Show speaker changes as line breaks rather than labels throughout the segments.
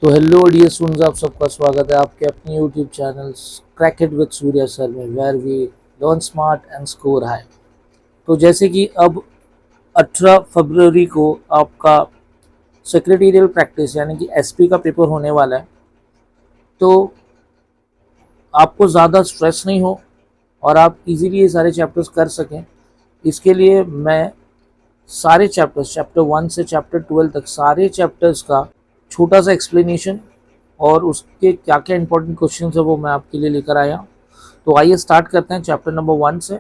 तो hello dear students, आप सबका स्वागत है आपके अपने YouTube channel crack it with Surya sir में, where we learn smart and score high. तो जैसे कि अब 18 फरवरी को आपका सेक्रेटेरियल प्रैक्टिस यानी कि एसपी का पेपर होने वाला है, तो आपको ज़्यादा स्ट्रेस नहीं हो और आप इजीली ये सारे चैप्टर्स कर सकें। इसके लिए मैं सारे चैप्टर्स, चैप्टर 1 से चैप्टर 12 तक सारे चैप्टर्स का छोटा सा एक्सप्लेनेशन और उसके क्या क्या इंपॉर्टेंट क्वेश्चन है वो मैं आपके लिए लेकर आया। तो आइए स्टार्ट करते हैं चैप्टर नंबर 1 से,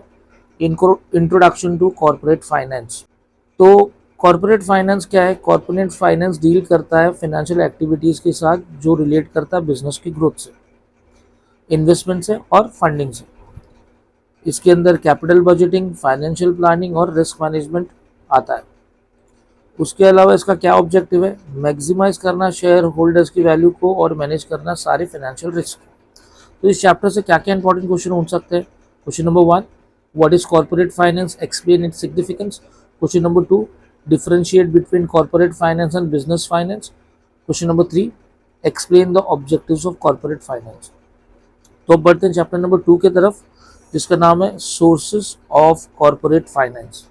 इंट्रोडक्शन टू कॉर्पोरेट फाइनेंस। तो कॉर्पोरेट फाइनेंस क्या है? कॉर्पोरेट फाइनेंस डील करता है फाइनेंशियल एक्टिविटीज़ के साथ जो रिलेट करता है बिजनेस की ग्रोथ से, इन्वेस्टमेंट से और फंडिंग से। इसके अंदर कैपिटल बजटिंग, फाइनेंशियल प्लानिंग और रिस्क मैनेजमेंट आता है। उसके अलावा इसका क्या ऑब्जेक्टिव है? मैक्सिमाइज करना शेयर होल्डर्स की वैल्यू को और मैनेज करना सारे फाइनेंशियल रिस्क। तो इस चैप्टर से क्या क्या इंपॉर्टेंट क्वेश्चन हो सकते हैं? Question number 1, what is corporate finance, explain its significance. Question number 2, differentiate between corporate finance and business finance. Question number 3, explain the objectives of corporate finance. तो अब बढ़ते हैं चैप्टर नंबर 2 की तरफ, जिसका नाम है सोर्सेज ऑफ कॉर्पोरेट फाइनेंस।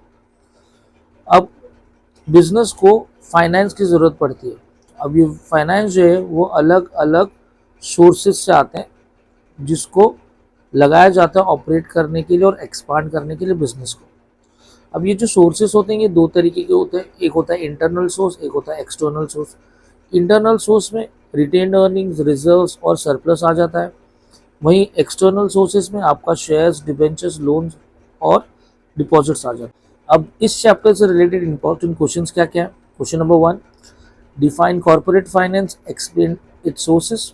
अब बिजनेस को फाइनेंस की ज़रूरत पड़ती है। अब ये फाइनेंस जो है वो अलग अलग सोर्सेज से आते हैं, जिसको लगाया जाता है ऑपरेट करने के लिए और एक्सपांड करने के लिए बिजनेस को। अब ये जो सोर्सेज होते हैं ये दो तरीके के होते हैं, एक होता है इंटरनल सोर्स, एक होता है एक्सटर्नल सोर्स। इंटरनल सोर्स में रिटेन्ड अर्निंग्स, रिजर्व्स और सरप्लस आ जाता है। वहीं एक्सटर्नल सोर्सेज में आपका शेयर्स, डिबेंचर्स, लोन्स और डिपॉजिट्स आ जाते हैं। अब इस चैप्टर से रिलेटेड इंपॉर्टेंट क्वेश्चंस क्या क्या है? Question number 1, define corporate finance, explain it's sources.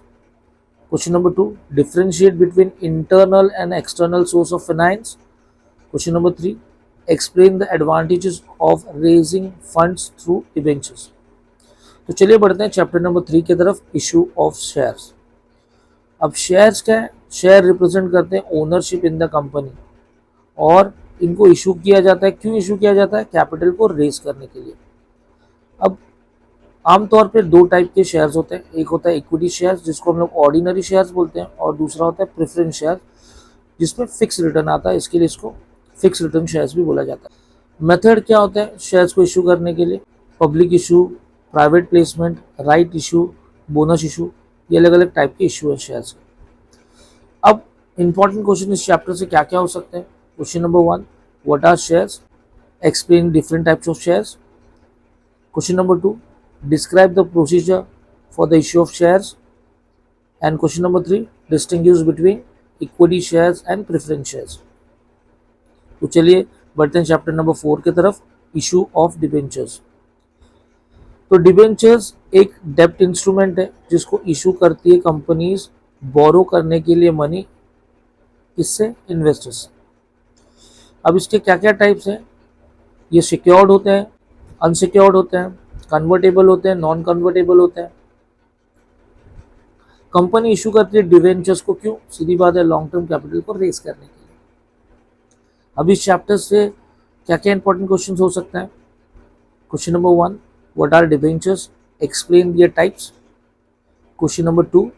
Question number 2, differentiate between internal and external source of finance. Question number 3, explain the advantages of raising funds through debentures. तो चलिए बढ़ते हैं chapter number 3 की तरफ, issue of shares. अब shares क्या है? Share represent करते हैं ओनरशिप इन द कंपनी और इनको इशू किया जाता है। क्यों इशू किया जाता है? कैपिटल को रेज करने के लिए। अब आमतौर पे दो टाइप के शेयर्स होते हैं, एक होता है इक्विटी शेयर्स जिसको हम लोग ऑर्डिनरी शेयर्स बोलते हैं, और दूसरा होता है प्रेफरेंस शेयर जिसमें फिक्स रिटर्न आता है, इसके लिए इसको फिक्स रिटर्न शेयर्स भी बोला जाता है। मेथड क्या होता है शेयर्स को इशू करने के लिए? Public issue, private placement, right issue, bonus issue, ये अलग अलग टाइप के इशू है शेयर्स के। अब इंपॉर्टेंट क्वेश्चन इस चैप्टर से क्या क्या हो सकते हैं? Question number 1, what are shares, explain different types of shares. Question number 2, describe the procedure for the issue of shares. And question number 3, distinguish between equity shares and preference shares. तो चलिए बढ़ते हैं चैप्टर नंबर 4 की तरफ, issue of debentures. तो debentures एक डेब्ट instrument है जिसको इशू करती है कंपनीज बोरो करने के लिए मनी, किससे? इन्वेस्टर्स से। अब इसके क्या क्या टाइप्स हैं? ये सिक्योर्ड होते हैं, अनसिक्योर्ड होते हैं, कन्वर्टेबल होते हैं, नॉन कन्वर्टेबल होते हैं। कंपनी इशू करती है डिवेंचर्स को, क्यों? सीधी बात है, लॉन्ग टर्म कैपिटल को रेज करने के लिए। अब इस चैप्टर से क्या क्या इंपॉर्टेंट क्वेश्चन हो सकते हैं? Question number 1, what are debentures, explain their types. Question number 2,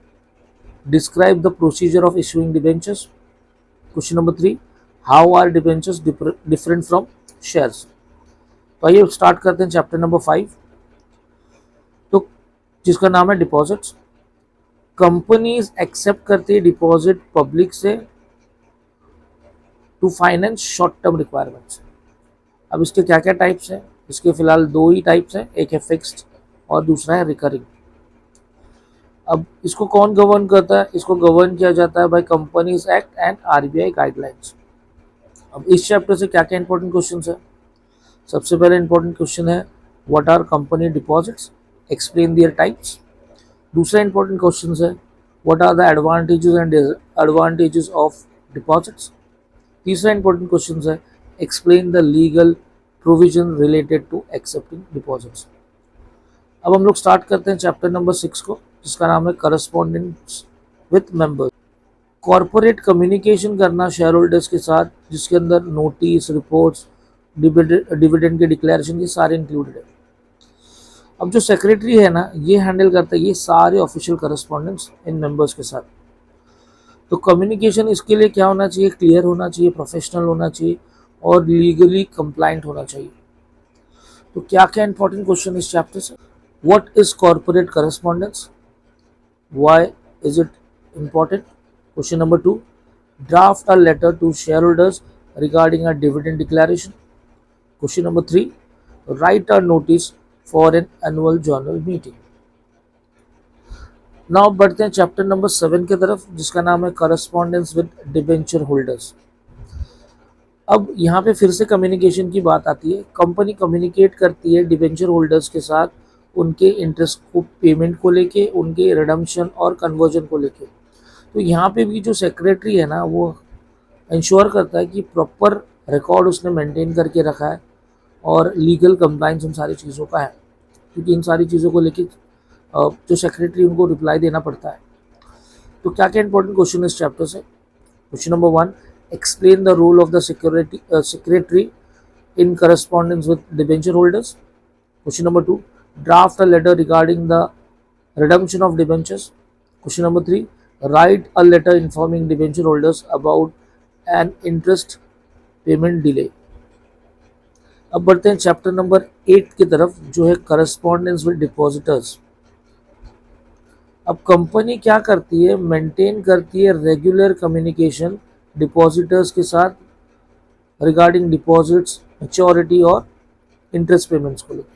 describe the procedure of issuing debentures. Question number 3, how are debentures different from shares. तो आइए स्टार्ट करते हैं चैप्टर नंबर 5, तो जिसका नाम है डिपॉजिट्स। कंपनीज एक्सेप्ट करती है डिपॉजिट पब्लिक से to finance short term requirements. अब इसके क्या क्या टाइप्स हैं? इसके फिलहाल दो ही टाइप्स हैं, एक है फिक्स्ड और दूसरा है रिकरिंग। अब इसको कौन गवर्न करता है? इसको गवर्न किया जाता है by companies act and RBI guidelines. अब इस चैप्टर से क्या क्या इंपॉर्टेंट क्वेश्चन है? सबसे पहले इंपॉर्टेंट क्वेश्चन है what are company deposits, explain their types. दूसरा इंपॉर्टेंट क्वेश्चन है what are the advantages and disadvantages of deposits. तीसरा इंपॉर्टेंट क्वेश्चन है explain the legal provision related to accepting deposits. अब हम लोग स्टार्ट करते हैं चैप्टर नंबर 6 को, जिसका नाम है correspondence with members. Corporate communication करना शेयर होल्डर्स के साथ, जिसके अंदर नोटिस, रिपोर्ट्स, डिविडेंड के डिक्लेरेशन, ये सारे इंक्लूडेड है। अब जो सेक्रेटरी है ना, ये हैंडल करता है ये सारे ऑफिशियल करस्पॉन्डेंस इन मेंबर्स के साथ। तो कम्युनिकेशन इसके लिए क्या होना चाहिए, क्लियर होना चाहिए, प्रोफेशनल होना चाहिए और लीगली कंप्लाइंट होना चाहिए। तो क्या क्या इंपॉर्टेंट क्वेश्चन इस चैप्टर से, what is corporate correspondence, why is it important? Question number 2, draft a letter to shareholders regarding a dividend declaration. Question number 3, write a notice for an annual general meeting. Now बढ़ते हैं chapter number 7 की तरफ, जिसका नाम है correspondence with debenture holders. अब यहाँ पे फिर से कम्युनिकेशन की बात आती है। कंपनी कम्युनिकेट करती है डिबेंचर होल्डर्स के साथ उनके इंटरेस्ट को, पेमेंट को लेके, उनके रिडम्पशन और कन्वर्जन को लेके। तो यहाँ पे भी जो सेक्रेटरी है ना, वो इंश्योर करता है कि प्रॉपर रिकॉर्ड उसने मेंटेन करके रखा है और लीगल कंप्लाइंस उन सारी चीज़ों का है, क्योंकि इन सारी चीज़ों को लेके जो सेक्रेटरी उनको रिप्लाई देना पड़ता है। तो क्या क्या इंपॉर्टेंट क्वेश्चन इस चैप्टर से। Question number 1, explain the role of the secretary in correspondence with debenture holders. Question number 2, draft a letter regarding the redemption of debentures. Question number 3, write a letter informing debenture holders about an interest payment delay. अब बढ़ते हैं chapter number 8 की तरफ, जो है correspondence with depositors. अब company क्या करती है, मेंटेन करती है रेगुलर कम्युनिकेशन डिपॉजिटर्स के साथ रिगार्डिंग डिपॉजिट्स, मैच्योरिटी और इंटरेस्ट पेमेंट्स को लेकर।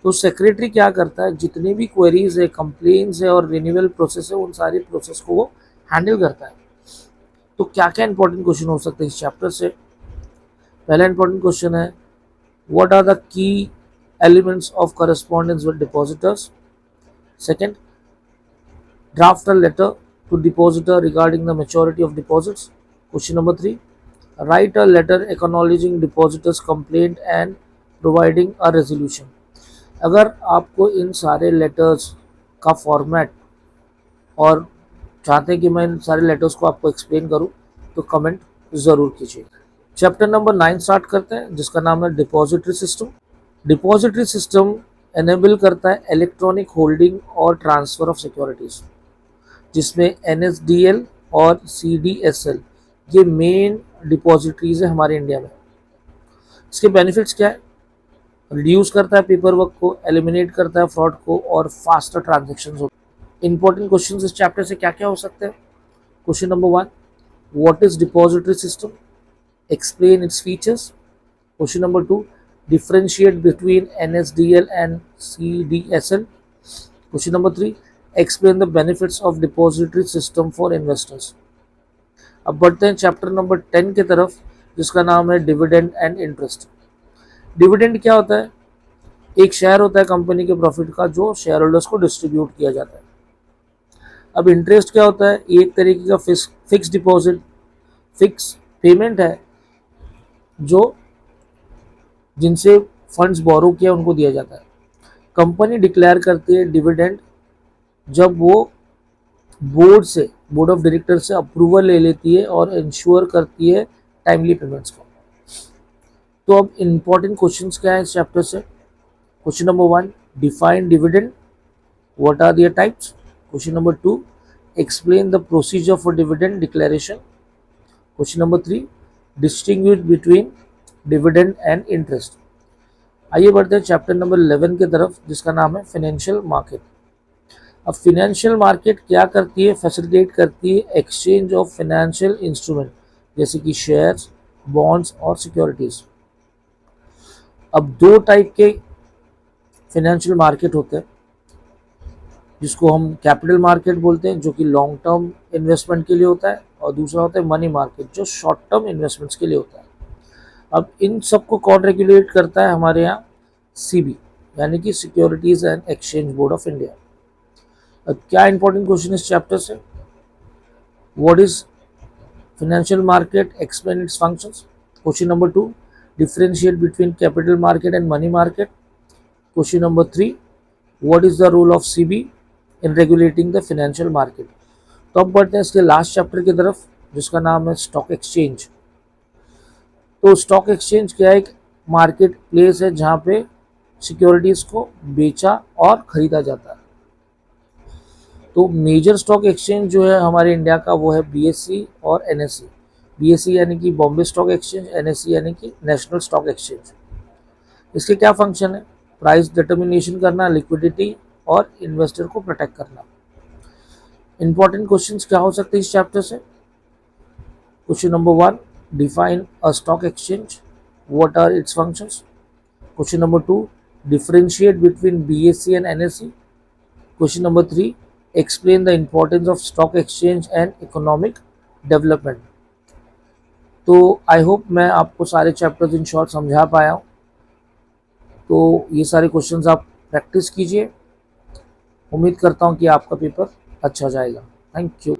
तो सेक्रेटरी क्या करता है, जितनी भी क्वेरीज है, कंप्लेन्स है और रिन्यूअल प्रोसेस है, उन सारी प्रोसेस को वो हैंडल करता है। तो क्या क्या इंपॉर्टेंट क्वेश्चन हो सकते हैं इस चैप्टर से। पहला इंपॉर्टेंट क्वेश्चन है, what are the key elements of correspondence with depositors. Second, draft a letter to depositor regarding the maturity of deposits. Question number 3, write a letter acknowledging depositors complaint and providing a resolution. अगर आपको इन सारे letters का format और चाहते हैं कि मैं इन सारे लेटर्स को आपको एक्सप्लेन करूं, तो कमेंट ज़रूर कीजिए। चैप्टर नंबर 9 स्टार्ट करते हैं, जिसका नाम है depository system. Depository system enable करता है इलेक्ट्रॉनिक होल्डिंग और ट्रांसफ़र ऑफ सिक्योरिटीज़, जिसमें NSDL और CDSL ये मेन डिपॉजिटरीज है हमारे इंडिया में। इसके बेनिफिट्स क्या है, रिड्यूस करता है पेपर वर्क को, एलिमिनेट करता है फ्रॉड को और फास्टर ट्रांजेक्शन हो। इंपॉर्टेंट क्वेश्चन इस चैप्टर से क्या क्या हो सकते हैं। Question number 1, what is depository system, explain its features. Question number 2, differentiate between NSDL and CDSL। Question number 3, explain the benefits of depository system for investors. अब बढ़ते हैं चैप्टर नंबर 10 की तरफ, जिसका नाम है डिविडेंड एंड इंटरेस्ट। डिविडेंड क्या होता है, एक शेयर होता है कंपनी के प्रॉफिट का जो शेयर होल्डर्स को डिस्ट्रीब्यूट किया जाता है। अब इंटरेस्ट क्या होता है, एक तरीके का फिक्स डिपॉजिट, फिक्स पेमेंट है जो जिनसे फंड्स बोरो किया उनको दिया जाता है। कंपनी डिक्लेयर करती है डिविडेंड जब वो बोर्ड ऑफ डायरेक्टर से अप्रूवल ले लेती है और इंश्योर करती है टाइमली पेमेंट्स को। तो अब इंपॉर्टेंट क्वेश्चंस क्या है इस चैप्टर से। Question number 1, define dividend, what are their types. Question number 2, explain the procedure for dividend declaration. Question number 3, distinguish between dividend and interest. आइए बढ़ते हैं चैप्टर नंबर 11 की तरफ, जिसका नाम है फाइनेंशियल मार्केट। अब फाइनेंशियल मार्केट क्या करती है, फैसिलिटेट करती है एक्सचेंज ऑफ फाइनेंशियल इंस्ट्रूमेंट, जैसे कि शेयर्स, बॉन्ड्स और सिक्योरिटीज़। अब दो टाइप के फाइनेंशियल मार्केट होते हैं, जिसको हम कैपिटल मार्केट बोलते हैं, जो कि लॉन्ग टर्म इन्वेस्टमेंट के लिए होता है, और दूसरा होता है मनी मार्केट, जो शॉर्ट टर्म इन्वेस्टमेंट्स के लिए होता है। अब इन सबको कौन रेगुलेट करता है, हमारे यहाँ CB, यानी कि securities and exchange board of India. अब क्या इंपॉर्टेंट क्वेश्चन इस चैप्टर से, what is financial market, explain it's functions. Question number 2, differentiate between capital market and money market. Question number 3, what is the role of CB in regulating the financial market। तो अब बढ़ते हैं इसके last chapter की तरफ, जिसका नाम है स्टॉक एक्सचेंज। तो स्टॉक एक्सचेंज क्या है, एक मार्केट प्लेस है जहाँ पे सिक्योरिटीज़ को बेचा और ख़रीदा जाता है। तो मेजर स्टॉक एक्सचेंज जो है हमारे इंडिया का वो है बीएसई और एनएसई। बीएसई यानी कि बॉम्बे स्टॉक एक्सचेंज, एनएसई यानी कि नेशनल स्टॉक एक्सचेंज। इसके क्या फंक्शन है? प्राइस डिटर्मिनेशन करना, लिक्विडिटी और इन्वेस्टर को प्रोटेक्ट करना। इंपॉर्टेंट क्वेश्चंस क्या हो सकते हैं इस चैप्टर से? Question number 1, define a stock exchange, what are its functions. Question number 2, differentiate between BSE and NSE. Question number 3, explain the importance of stock exchange and economic development. तो I hope मैं आपको सारे chapters in short समझा पाया हूँ। तो ये सारे क्वेश्चंस आप प्रैक्टिस कीजिए। उम्मीद करता हूँ कि आपका पेपर अच्छा जाएगा। Thank you.